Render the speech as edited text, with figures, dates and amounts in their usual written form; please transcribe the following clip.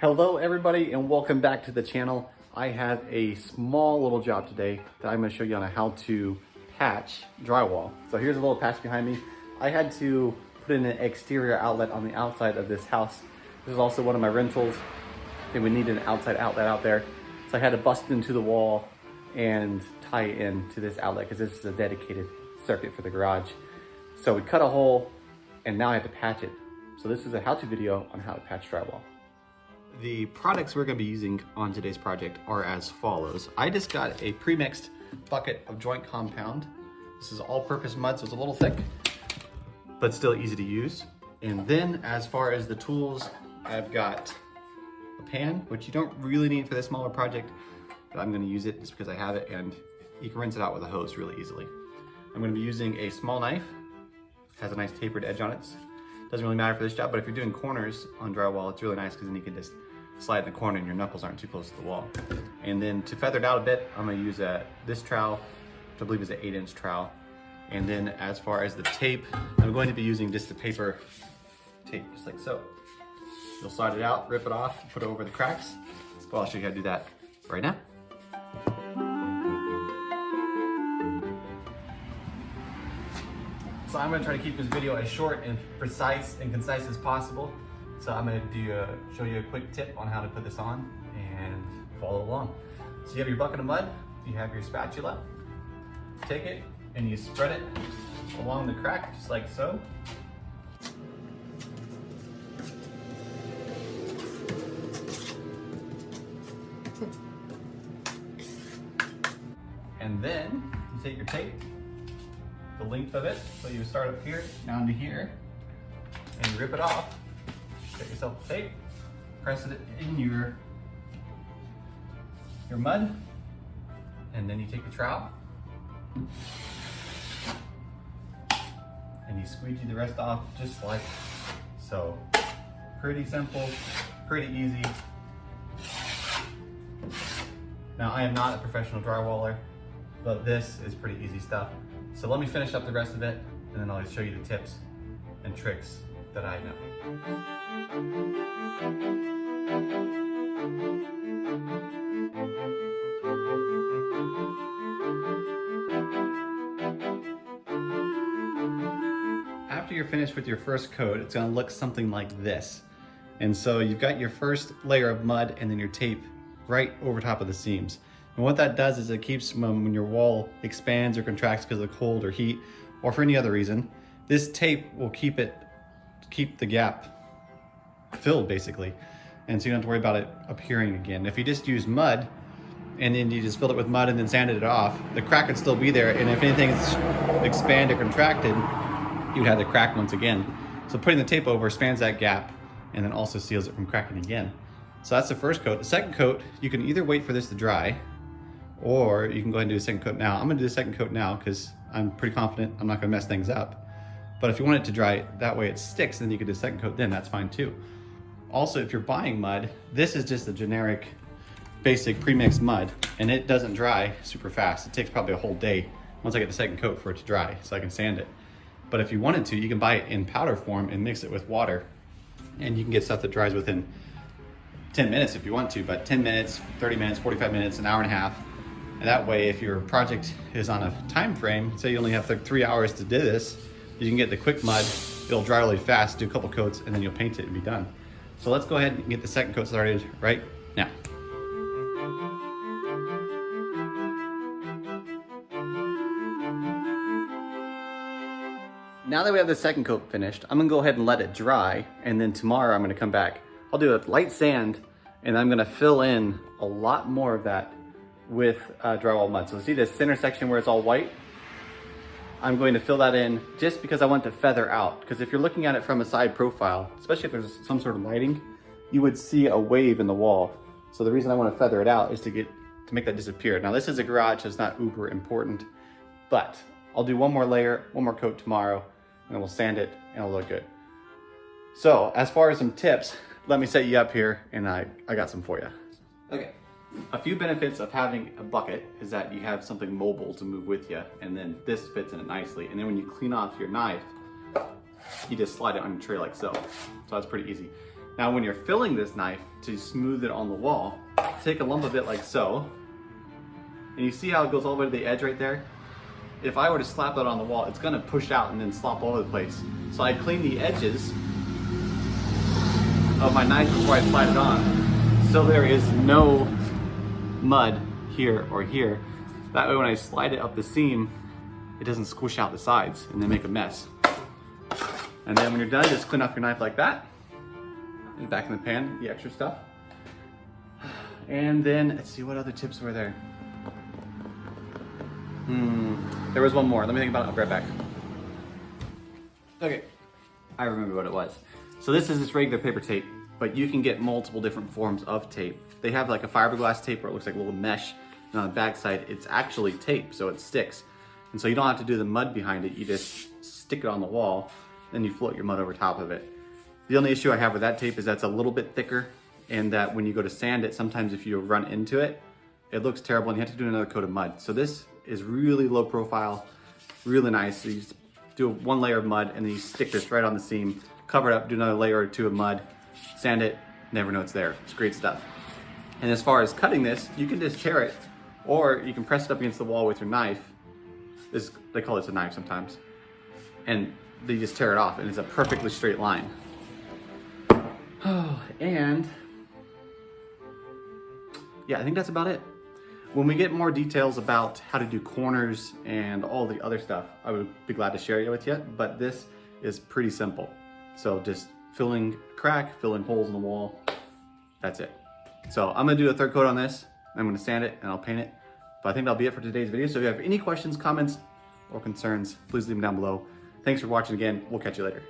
Hello everybody and welcome back to the channel. I have a small little job today that I'm going to show you on how to patch drywall. So here's a little patch behind me. I had to put in an exterior outlet on the outside of this house. This is also one of my rentals and we needed an outside outlet out there. So I had to bust into the wall and tie it into this outlet because this is a dedicated circuit for the garage. So we cut a hole and now I have to patch it. So this is a how-to video on how to patch drywall. The products we're going to be using on today's project are as follows. I just got a pre-mixed bucket of joint compound. This is all-purpose mud, so it's a little thick, but still easy to use. And then as far as the tools, I've got a pan, which you don't really need for this smaller project, but I'm going to use it just because I have it and you can rinse it out with a hose really easily. I'm going to be using a small knife. It has a nice tapered edge on it. Doesn't really matter for this job, but if you're doing corners on drywall, it's really nice because then you can just slide in the corner and your knuckles aren't too close to the wall. And then to feather it out a bit, I'm gonna use this trowel, which I believe is an 8-inch trowel. And then as far as the tape, I'm going to be using just the paper tape, just like so. You'll slide it out, rip it off, put it over the cracks. Well, I'll show you how to do that right now. So I'm gonna try to keep this video as short and precise and concise as possible. So I'm gonna show you a quick tip on how to put this on and follow along. So you have your bucket of mud, you have your spatula, take it and you spread it along the crack just like so. And then you take your tape, the length of it, so you start up here down to here and you rip it off. Get yourself the tape, press it in your mud, and then you take the trowel and you squeegee the rest off just like so. Pretty simple, pretty easy. Now I am not a professional drywaller, but this is pretty easy stuff. So let me finish up the rest of it and then I'll show you the tips and tricks that I know. After you're finished with your first coat, it's gonna look something like this. And so you've got your first layer of mud and then your tape right over top of the seams. And what that does is it keeps when your wall expands or contracts because of cold or heat or for any other reason, this tape will keep the gap filled basically. And so you don't have to worry about it appearing again. If you just use mud and then you just filled it with mud and then sanded it off, the crack would still be there. And if anything's expanded or contracted, you'd have the crack once again. So putting the tape over expands that gap and then also seals it from cracking again. So that's the first coat. The second coat, you can either wait for this to dry or you can go ahead and do the second coat now. I'm gonna do the second coat now because I'm pretty confident I'm not gonna mess things up. But if you want it to dry, that way it sticks, then you can do the second coat then, that's fine too. Also, if you're buying mud, this is just a generic, basic pre-mixed mud, and it doesn't dry super fast. It takes probably a whole day once I get the second coat for it to dry, so I can sand it. But if you wanted to, you can buy it in powder form and mix it with water, and you can get stuff that dries within 10 minutes if you want to, but 10 minutes, 30 minutes, 45 minutes, an hour and a half. And that way, if your project is on a time frame, say you only have 3 hours to do this, you can get the quick mud, it'll dry really fast, do a couple coats, and then you'll paint it and be done. So let's go ahead and get the second coat started right now. Now that we have the second coat finished, I'm gonna go ahead and let it dry, and then tomorrow I'm gonna come back. I'll do a light sand, and I'm gonna fill in a lot more of that with drywall mud. So see this center section where it's all white? I'm going to fill that in just because I want to feather out. Because if you're looking at it from a side profile, especially if there's some sort of lighting, you would see a wave in the wall. So the reason I want to feather it out is to make that disappear. Now this is a garage, so it's not uber important, but I'll do one more layer, one more coat tomorrow, and then we'll sand it and it'll look good. So as far as some tips, let me set you up here and I got some for you. Okay. A few benefits of having a bucket is that you have something mobile to move with you, and then this fits in it nicely. And then when you clean off your knife, you just slide it on your tray like so. So that's pretty easy. Now when you're filling this knife to smooth it on the wall, take a lump of it like so, and you see how it goes all the way to the edge right there? If I were to slap that on the wall, it's gonna push out and then slop all over the place. So I clean the edges of my knife before I slide it on, so there is no mud here or here. That way when I slide it up the seam, it doesn't squish out the sides and then make a mess. And then when you're done, just clean off your knife like that. And back in the pan, the extra stuff. And then, let's see, what other tips were there? There was one more. Let me think about it. I'll be right back. Okay, I remember what it was. So this is just regular paper tape, but you can get multiple different forms of tape. They have like a fiberglass tape where it looks like a little mesh, and on the back side, it's actually tape, so it sticks. And so you don't have to do the mud behind it. You just stick it on the wall, then you float your mud over top of it. The only issue I have with that tape is that's a little bit thicker, and that when you go to sand it, sometimes if you run into it, it looks terrible and you have to do another coat of mud. So this is really low profile, really nice. So you just do one layer of mud and then you stick this right on the seam, cover it up, do another layer or two of mud, sand it, never know it's there. It's great stuff. And as far as cutting this, you can just tear it, or you can press it up against the wall with your knife. They call this a knife sometimes. And they just tear it off and it's a perfectly straight line. And yeah, I think that's about it. When we get more details about how to do corners and all the other stuff, I would be glad to share it with you, but this is pretty simple. So just filling holes in the wall, that's it. So I'm gonna do a third coat on this. I'm gonna sand it and I'll paint it. But I think that'll be it for today's video. So if you have any questions, comments, or concerns, please leave them down below. Thanks for watching again. We'll catch you later.